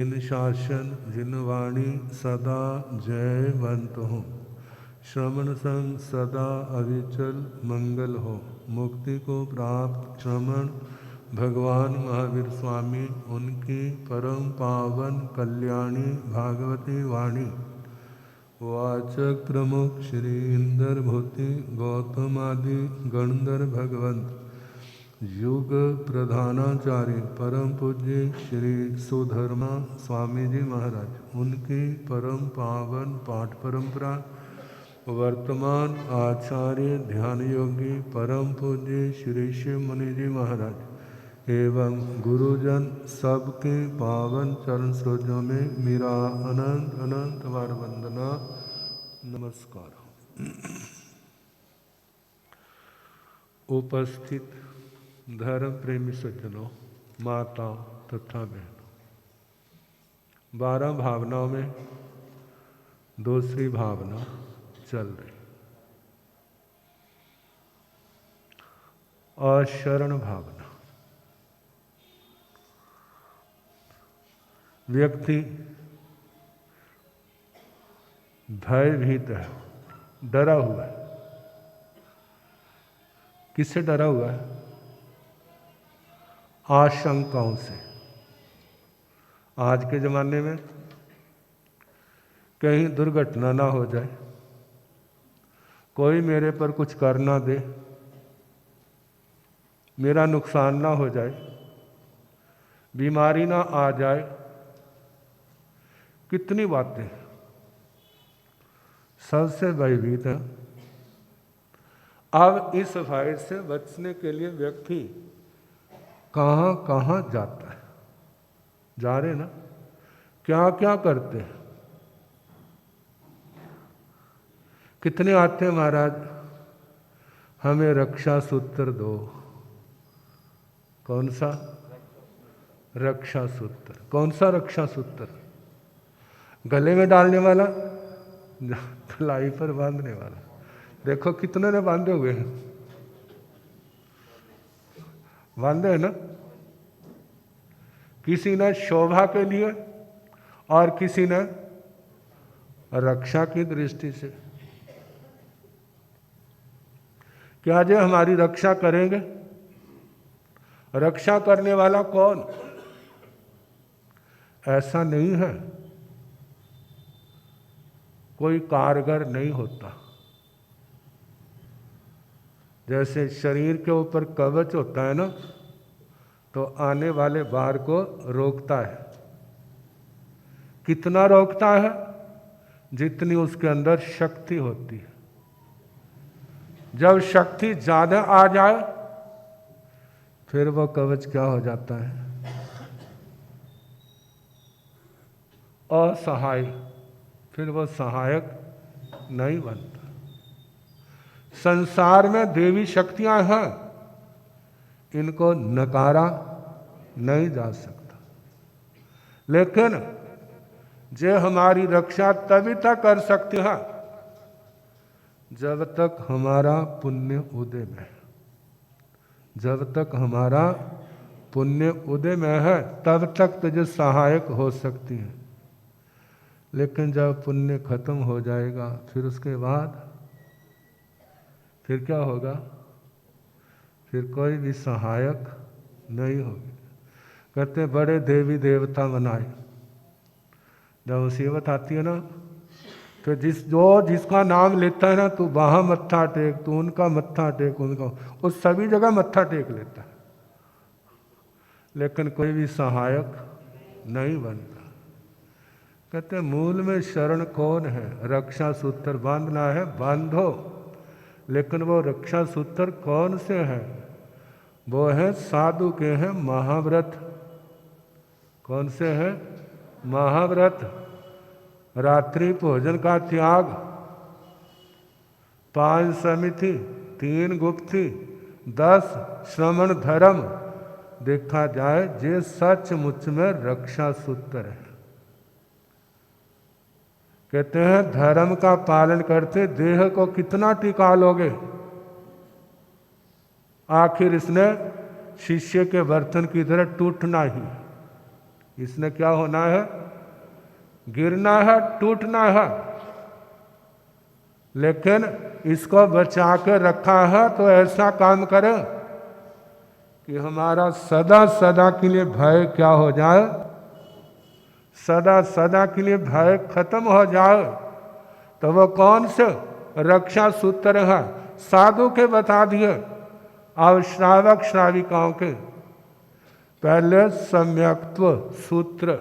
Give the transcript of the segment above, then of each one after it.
इन शासन जिन वाणी सदा जयवंत हो, श्रवण संग सदा अविचल मंगल हो। मुक्ति को प्राप्त श्रवण भगवान महावीर स्वामी, उनकी परम पावन कल्याणी भागवती वाणी। वाचक प्रमुख श्री इंद्र भूति गौतम आदि गणधर भगवंत, युग प्रधानाचार्य परम पूज्य श्री सुधर्मा स्वामी जी महाराज, उनकी परम पावन पाठ परंपरा। वर्तमान आचार्य ध्यान योगी परम पूज्य श्री शिव मुनि जी महाराज एवं गुरुजन सबके पावन चरण सरोजों में मेरा अनंत अनंत बार वंदना नमस्कार। उपस्थित धर्म प्रेमी सज्जनों, माता तथा बहनों, 12 भावनाओं में दूसरी भावना चल रही, अशरण भावना। व्यक्ति भयभीत है, डरा हुआ है। किससे डरा हुआ है? आशंकाओं से। आज के ज़माने में कहीं दुर्घटना ना हो जाए, कोई मेरे पर कुछ कर ना दे, मेरा नुकसान ना हो जाए, बीमारी ना आ जाए, कितनी बातें सबसे भयभीत है। अब इस भय से बचने के लिए व्यक्ति कहाँ कहाँ जाता है, जा रहे ना, क्या क्या करते हैं। कितने आते हैं, महाराज हमें रक्षा सूत्र दो। कौन सा रक्षा सूत्र? कौन सा रक्षा सूत्र? गले में डालने वाला, कलाई पर बांधने वाला? देखो कितने ने बांधे हुए हैं, बांधे हैं ना। किसी ने शोभा के लिए और किसी ने रक्षा की दृष्टि से। क्या जो हमारी रक्षा करेंगे? रक्षा करने वाला कौन? ऐसा नहीं है, कोई कारगर नहीं होता। जैसे शरीर के ऊपर कवच होता है ना, तो आने वाले बार को रोकता है। कितना रोकता है? जितनी उसके अंदर शक्ति होती है। जब शक्ति ज्यादा आ जाए फिर वो कवच क्या हो जाता है? असहाय। फिर वो सहायक नहीं बनता। संसार में देवी शक्तियां हैं, इनको नकारा नहीं जा सकता। लेकिन जो हमारी रक्षा तभी तक कर सकती है जब तक हमारा पुण्य उदय में है। जब तक हमारा पुण्य उदय में है तब तक तुझे सहायक हो सकती है। लेकिन जब पुण्य खत्म हो जाएगा फिर उसके बाद फिर क्या होगा? फिर कोई भी सहायक नहीं होगी। कहते बड़े देवी देवता बनाए, जब मुसीबत आती है ना तो जिसका नाम लेता है ना, तू वहाँ मत्था टेक, तू उनका मत्था टेक, उनका, वो सभी जगह मत्था टेक लेता है, लेकिन कोई भी सहायक नहीं बनता। कहते मूल में शरण कौन है? रक्षा सूत्र बांधना है, बांधो। लेकिन वो रक्षा सूत्र कौन से है? वो है साधु के हैं महाव्रत। कौन से है? महाव्रत। रात्रि भोजन का त्याग, 5 समिति, 3 गुप्ति, 10 श्रवण धर्म। देखा जाए जे सचमुच में रक्षा सूत्र है। कहते हैं धर्म का पालन करते देह को कितना टिका लोगे? आखिर इसने शिष्य के बर्तन की तरह टूटना ही, इसने क्या होना है? गिरना है, टूटना है। लेकिन इसको बचा के रखा है तो ऐसा काम करे कि हमारा सदा सदा के लिए भय क्या हो जाए? सदा सदा के लिए भय खत्म हो जाए। तो वो कौन से रक्षा सूत्र है? साधु के बता दिए, और श्रावक श्राविकाओं के। पहले सम्यक्त्व सूत्र।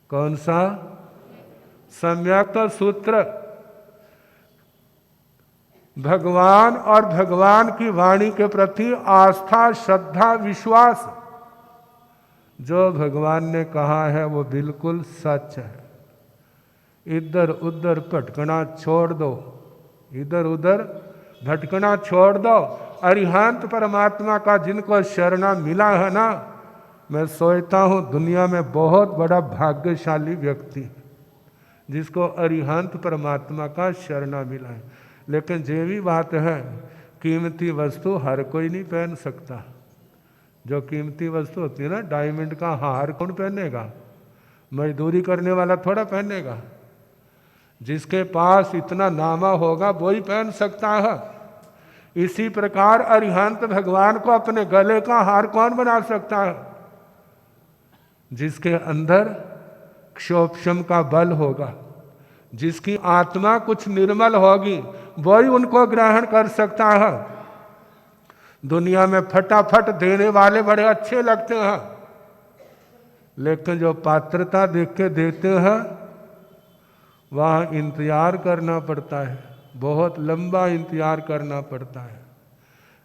कौन सा? सम्यक्त्व सूत्र। भगवान और भगवान की वाणी के प्रति आस्था, श्रद्धा, विश्वास। जो भगवान ने कहा है वो बिल्कुल सच है। इधर उधर भटकना छोड़ दो, इधर उधर भटकना छोड़ दो। अरिहंत परमात्मा का जिनको शरणा मिला है ना, मैं सोचता हूँ दुनिया में बहुत बड़ा भाग्यशाली व्यक्ति है जिसको अरिहंत परमात्मा का शरणा मिला है। लेकिन ये भी बात है, कीमती वस्तु हर कोई नहीं पहन सकता। जो कीमती वस्तु होती है ना, डायमंड का हार कौन पहनेगा? मजदूरी करने वाला थोड़ा पहनेगा। जिसके पास इतना नामा होगा वो ही पहन सकता है। इसी प्रकार अरिहंत भगवान को अपने गले का हार कौन बना सकता है? जिसके अंदर क्षोभशम का बल होगा, जिसकी आत्मा कुछ निर्मल होगी, वही उनको ग्रहण कर सकता है। दुनिया में फटाफट देने वाले बड़े अच्छे लगते हैं, लेकिन जो पात्रता देख के देते हैं वहाँ इंतजार करना पड़ता है, बहुत लंबा इंतजार करना पड़ता है।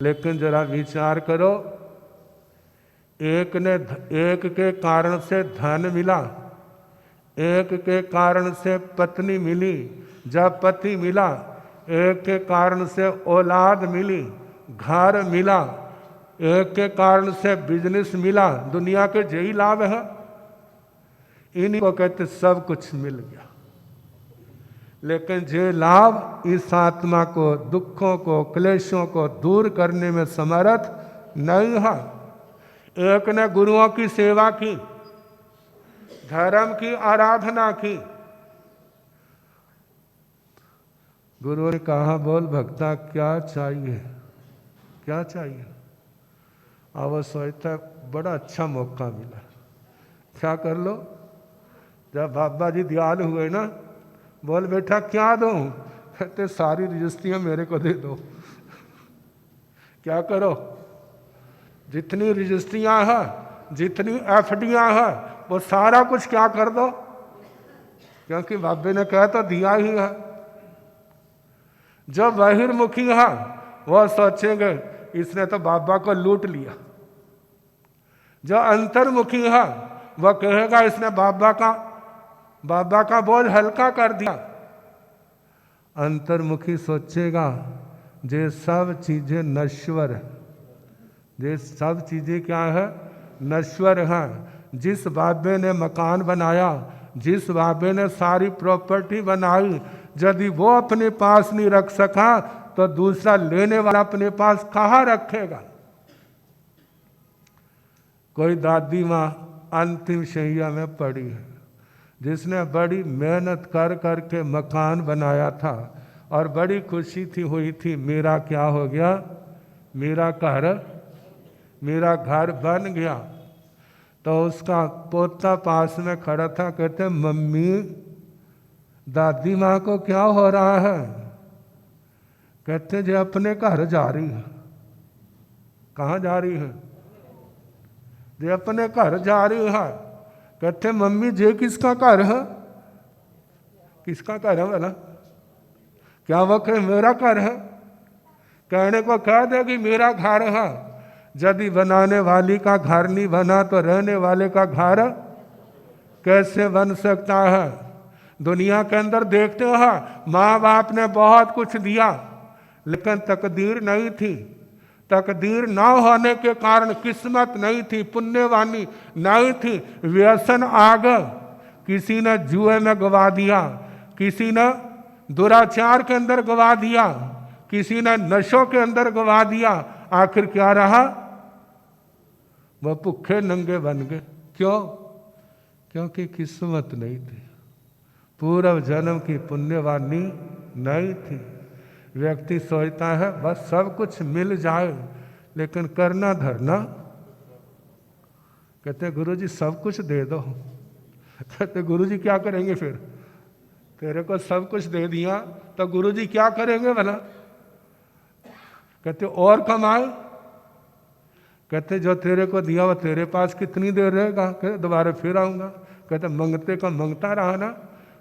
लेकिन जरा विचार करो, एक के कारण से धन मिला, एक के कारण से पत्नी मिली, जब पति मिला, एक के कारण से औलाद मिली, घर मिला, एक के कारण से बिजनेस मिला। दुनिया के यही लाभ है। इन्हीं को कहते सब कुछ मिल गया। लेकिन जे लाभ इस आत्मा को, दुखों को, क्लेशों को दूर करने में समर्थ नहीं है। एक ने गुरुओं की सेवा की, धर्म की आराधना की। गुरु ने कहा, बोल भक्ता क्या चाहिए, क्या चाहिए? अब सोचता बड़ा अच्छा मौका मिला, क्या कर लो। जब बाबा जी दयालु हुए ना, बोल बेटा क्या दूं? कहते सारी रजिस्ट्रियां मेरे को दे दो। क्या करो? जितनी रजिस्ट्रियां हैं, जितनी एफडियां हैं, वो सारा कुछ क्या कर दो, क्योंकि बाबे ने कहा तो दिया ही है। जो बहिर्मुखी है वो सोचेंगे इसने तो बाबा को लूट लिया। जो अंतर्मुखी है वह कहेगा इसने बाबा का बोझ हल्का कर दिया। अंतर्मुखी सोचेगा ये सब चीजें नश्वर है, ये सब चीजें क्या है? नश्वर है। जिस बाबे ने मकान बनाया, जिस बाबे ने सारी प्रॉपर्टी बनाई, यदि वो अपने पास नहीं रख सका तो दूसरा लेने वाला अपने पास कहाँ रखेगा? कोई दादी माँ अंतिम शैया में पड़ी है, जिसने बड़ी मेहनत कर करके मकान बनाया था और बड़ी खुशी हुई थी, मेरा क्या हो गया, मेरा घर बन गया। तो उसका पोता पास में खड़ा था, कहते मम्मी दादी माँ को क्या हो रहा है? कहते जे अपने घर जा रही है। कहाँ जा रही है? जे अपने घर जा रही है। कहते मम्मी जे किसका घर है? किसका घर है बोला? क्या वो कहे मेरा घर है? कहने को कह देगी मेरा घर है। यदि बनाने वाली का घर नहीं बना तो रहने वाले का घर कैसे बन सकता है? दुनिया के अंदर देखते हो, माँ बाप ने बहुत कुछ दिया, लेकिन तकदीर नहीं थी। तकदीर ना होने के कारण, किस्मत नहीं थी, पुण्यवानी नहीं थी, व्यसन आ गया। किसी ने जुए में गवा दिया, किसी ने दुराचार के अंदर गवा दिया, किसी ने नशों के अंदर गवा दिया। आखिर क्या रहा? वह भूखे नंगे बन गए। क्यों? क्योंकि किस्मत नहीं थी, पूर्व जन्म की पुण्यवानी नहीं थी। व्यक्ति सोचता है बस सब कुछ मिल जाए, लेकिन करना धरना। कहते गुरुजी सब कुछ दे दो। कहते गुरुजी क्या करेंगे फिर? तेरे को सब कुछ दे दिया तो गुरुजी क्या करेंगे भला? कहते और कमाए। कहते जो तेरे को दिया वो तेरे पास कितनी देर रहेगा? कहते दोबारा फिर आऊंगा। कहते मंगते का मंगता रहा ना।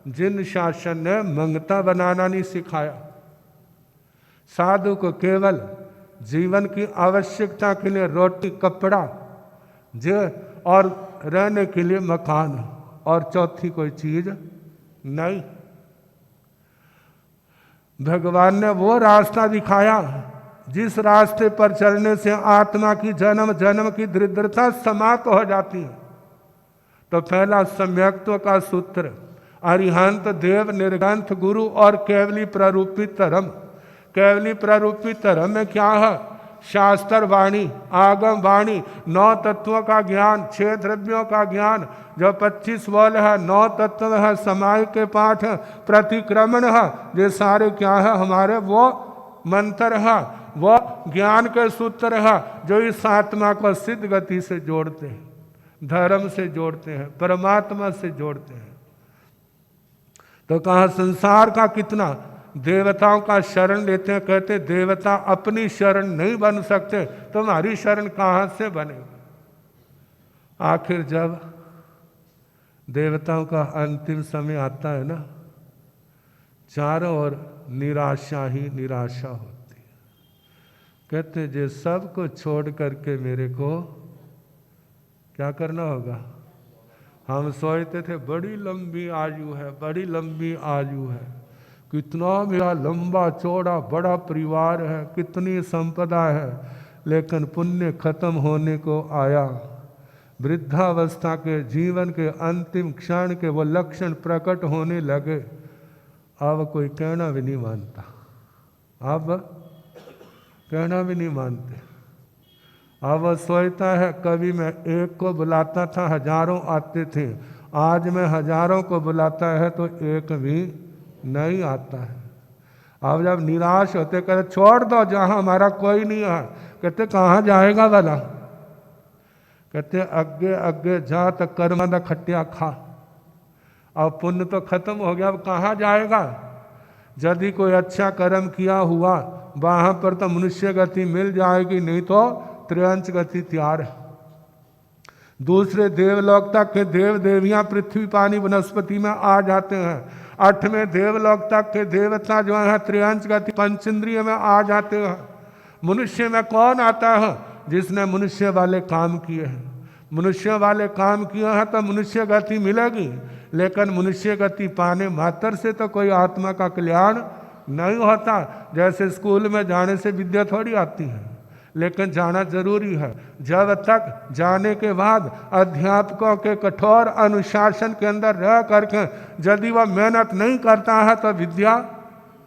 जिन शासन ने मंगता बनाना नहीं सिखाया, साधु को केवल जीवन की आवश्यकता के लिए रोटी कपड़ा और रहने के लिए मकान और चौथी कोई चीज नहीं। भगवान ने वो रास्ता दिखाया जिस रास्ते पर चलने से आत्मा की जन्म जन्म की दरिद्रता समाप्त हो जाती है। तो पहला सम्यक्त्व का सूत्र, अरिहंत देव निर्गंथ गुरु और केवली प्रारूपी धर्म। केवली प्रारूपी धर्म में क्या है? शास्त्र वाणी, आगम वाणी, 9 तत्वों का ज्ञान, 6 द्रव्यों का ज्ञान, जो 25 बोल है, 9 तत्व है, समाय के पाठ है, प्रतिक्रमण है, ये सारे क्या है हमारे? वो मंत्र है, वो ज्ञान के सूत्र है जो इस आत्मा को सिद्ध गति से जोड़ते हैं, धर्म से जोड़ते हैं, परमात्मा से जोड़ते हैं। तो कहा संसार का कितना देवताओं का शरण लेते हैं। कहते देवता अपनी शरण नहीं बन सकते, तुम्हारी शरण कहाँ से बनेगी? आखिर जब देवताओं का अंतिम समय आता है ना, चारों ओर निराशा ही निराशा होती है। कहते जे सब को छोड़ करके मेरे को क्या करना होगा? हम सोचते थे बड़ी लंबी आयु है, बड़ी लंबी आयु है, कितना मेरा लंबा चौड़ा बड़ा परिवार है, कितनी संपदा है, लेकिन पुण्य खत्म होने को आया। वृद्धावस्था के जीवन के अंतिम क्षण के वो लक्षण प्रकट होने लगे। अब कोई कहना भी नहीं मानता, अब कहना भी नहीं मानते। अब वो सोचता है कभी मैं एक को बुलाता था हजारों आते थे, आज मैं हजारों को बुलाता है तो एक भी नहीं आता है। अब जब निराश होते कहते छोड़ दो, जहां हमारा कोई नहीं है। कहते कहाँ जाएगा वाला? कहते अगे अगे जा तो कर्म दा खटिया खा। अब पुण्य तो खत्म हो गया, अब कहाँ जाएगा? यदि कोई अच्छा कर्म किया हुआ वहां पर तो मनुष्य गति मिल जाएगी, नहीं तो त्रियंच गति तैयार है। दूसरे देवलोक तक के देव देवियां पृथ्वी पानी वनस्पति में आ जाते हैं। 8वें देवलोक तक के देवता जो है त्रियंच गति पंचेंद्रिय में आ जाते हैं। मनुष्य में कौन आता है? जिसने मनुष्य वाले काम किए हैं। मनुष्य वाले काम किए हैं तो मनुष्य गति मिलेगी, लेकिन मनुष्य गति पाने मात्र से तो कोई आत्मा का कल्याण नहीं होता। जैसे स्कूल में जाने से विद्या थोड़ी आती है, लेकिन जाना जरूरी है। जब तक जाने के बाद अध्यापकों के कठोर अनुशासन के अंदर रह करके यदि वह मेहनत नहीं करता है तो विद्या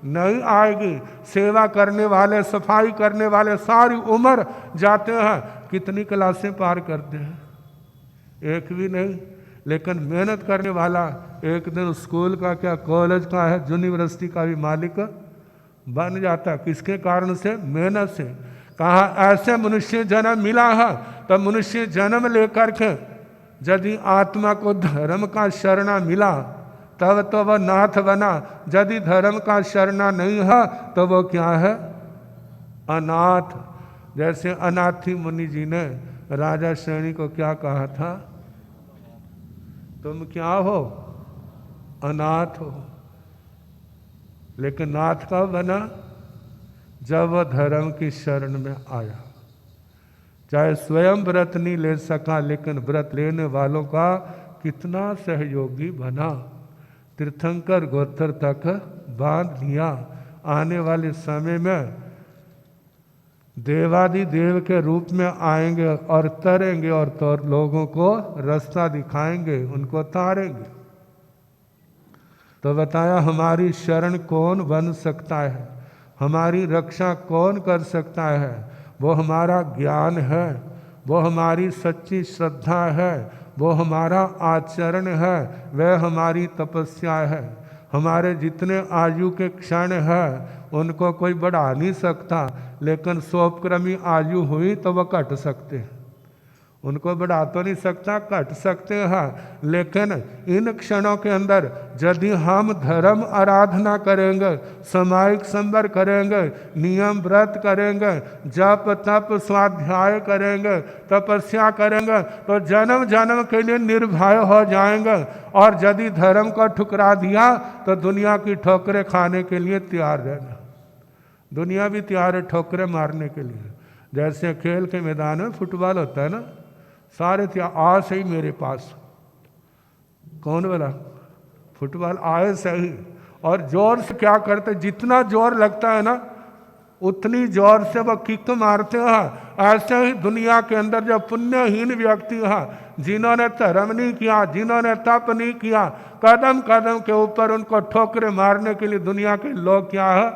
नहीं आएगी। सेवा करने वाले, सफाई करने वाले सारी उम्र जाते हैं, कितनी क्लासें पार करते हैं? एक भी नहीं। लेकिन मेहनत करने वाला एक दिन स्कूल का क्या कॉलेज का है, यूनिवर्सिटी का भी मालिक बन जाता। किसके कारण से? मेहनत से। कहा ऐसे मनुष्य जन्म मिला है तो मनुष्य जन्म लेकर के यदि आत्मा को धर्म का शरणा मिला तब तो वह नाथ बना। यदि धर्म का शरणा नहीं है तो वो क्या है? अनाथ। जैसे अनाथी मुनि जी ने राजा श्रेणी को क्या कहा था? तुम क्या हो? अनाथ हो। लेकिन नाथ कब बना? जब वह धर्म की शरण में आया। चाहे स्वयं व्रत नहीं ले सका, लेकिन व्रत लेने वालों का कितना सहयोगी बना। तीर्थंकर गोत्र तक बांध लिया। आने वाले समय में देवादि देव के रूप में आएंगे और तरेंगे और तो लोगों को रास्ता दिखाएंगे, उनको तारेंगे। तो बताया हमारी शरण कौन बन सकता है, हमारी रक्षा कौन कर सकता है? वो हमारा ज्ञान है, वो हमारी सच्ची श्रद्धा है, वो हमारा आचरण है, वह हमारी तपस्या है। हमारे जितने आयु के क्षण है उनको कोई बढ़ा नहीं सकता, लेकिन सोपक्रमी आयु हुई तो वह घट सकते हैं। उनको बढ़ा तो नहीं सकता, घट सकते हैं। लेकिन इन क्षणों के अंदर यदि हम धर्म आराधना करेंगे, सामायिक संवर करेंगे, नियम व्रत करेंगे, जप तप स्वाध्याय करेंगे, तपस्या करेंगे, तो जन्म जन्म के लिए निर्भय हो जाएंगे। और यदि धर्म को ठुकरा दिया तो दुनिया की ठोकरें खाने के लिए तैयार रहना। दुनिया भी तैयार है ठोकरें मारने के लिए। जैसे खेल के मैदान में फुटबॉल होता है ना, सारे तैयार, आज से ही मेरे पास। कौन बोला? फुटबॉल आए सही। और जोर से क्या करते, जितना जोर लगता है ना उतनी जोर से वह किक मारते हैं। ऐसे ही दुनिया के अंदर जो पुण्यहीन व्यक्ति हैं, जिन्होंने धर्म नहीं किया, जिन्होंने तप नहीं किया, कदम कदम के ऊपर उनको ठोकरे मारने के लिए दुनिया के लोग क्या है,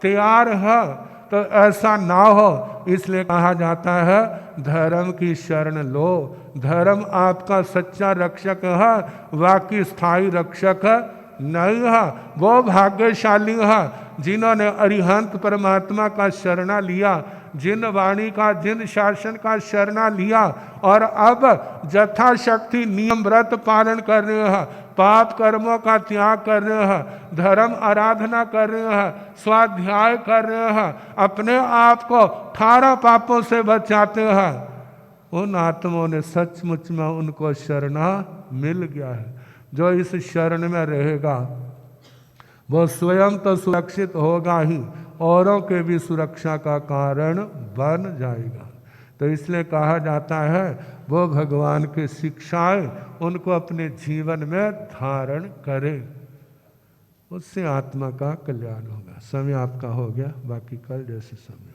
तैयार है। तो ऐसा ना हो, इसलिए कहा जाता है धर्म की शरण लो। धर्म आपका सच्चा रक्षक है, बाकी स्थायी रक्षक नहीं है। वो भाग्यशाली है जिन्होंने अरिहंत परमात्मा का शरणा लिया, जिन वाणी का, जिन शासन का शरणा लिया, और अब यथाशक्ति नियम व्रत पालन कर रहे हैं, पाप कर्मों का त्याग कर रहे हैं, धर्म आराधना कर रहे हैं, स्वाध्याय कर रहे हैं, अपने आप को 18 पापों से बचाते हैं। उन आत्माओं ने सचमुच में उनको शरणा मिल गया है। जो इस शरण में रहेगा वो स्वयं तो सुरक्षित होगा ही, औरों के भी सुरक्षा का कारण बन जाएगा। तो इसलिए कहा जाता है वो भगवान की शिक्षाएं उनको अपने जीवन में धारण करें, उससे आत्मा का कल्याण होगा। समय आपका हो गया, बाकी कल जैसे समय।